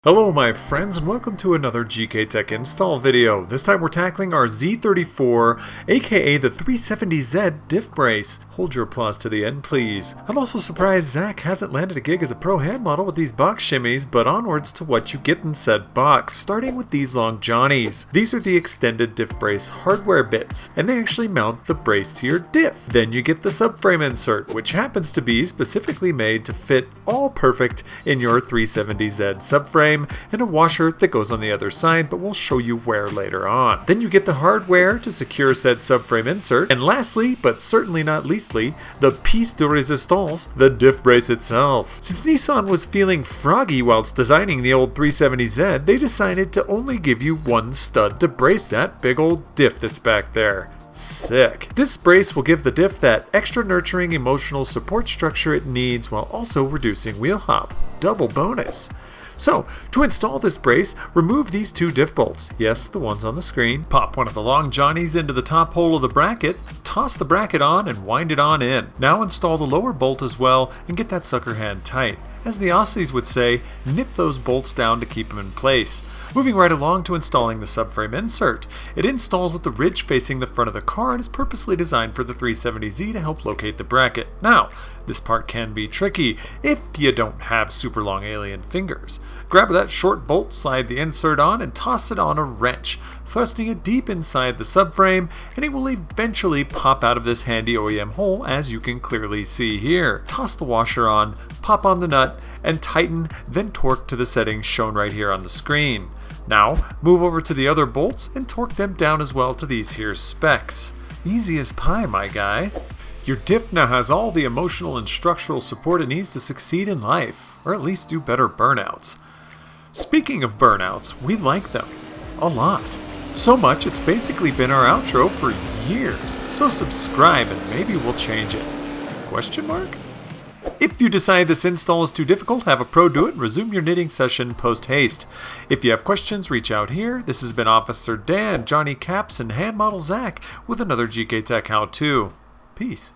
Hello my friends and welcome to another Gktech install video. This time we're tackling our Z34, aka the 370Z Diff Brace. Hold your applause to the end please. I'm also surprised Zach hasn't landed a gig as a pro hand model with these box shimmies, but onwards to what you get in said box, starting with these long johnnies. These are the extended Diff Brace hardware bits, and they actually mount the brace to your diff. Then you get the subframe insert, which happens to be specifically made to fit all perfect in your 370Z subframe, and a washer that goes on the other side, but we'll show you where later on. Then you get the hardware to secure said subframe insert, and lastly, but certainly not leastly, the piece de resistance, the diff brace itself. Since Nissan was feeling froggy whilst designing the old 370Z, they decided to only give you one stud to brace that big old diff that's back there. Sick. This brace will give the diff that extra nurturing emotional support structure it needs while also reducing wheel hop. Double bonus. So, to install this brace, remove these two diff bolts, yes, the ones on the screen, pop one of the long johnnies into the top hole of the bracket, toss the bracket on and wind it on in. Now install the lower bolt as well and get that sucker hand tight. As the Aussies would say, nip those bolts down to keep them in place. Moving right along to installing the subframe insert. It installs with the ridge facing the front of the car and is purposely designed for the 370Z to help locate the bracket. Now, this part can be tricky if you don't have super long alien fingers. Grab that short bolt, slide the insert on, and toss it on a wrench, thrusting it deep inside the subframe, and it will eventually pop out of this handy OEM hole as you can clearly see here. Toss the washer on, pop on the nut, and tighten, then torque to the settings shown right here on the screen. Now, move over to the other bolts and torque them down as well to these here specs. Easy as pie, my guy. Your diff now has all the emotional and structural support it needs to succeed in life, or at least do better burnouts. Speaking of burnouts, we like them. A lot. So much it's basically been our outro for years, so subscribe and maybe we'll change it. Question mark? If you decide this install is too difficult, have a pro do it and resume your knitting session post-haste. If you have questions, reach out here. This has been Officer Dan, Johnny Caps, and Hand Model Zach with another Gktech How To. Peace.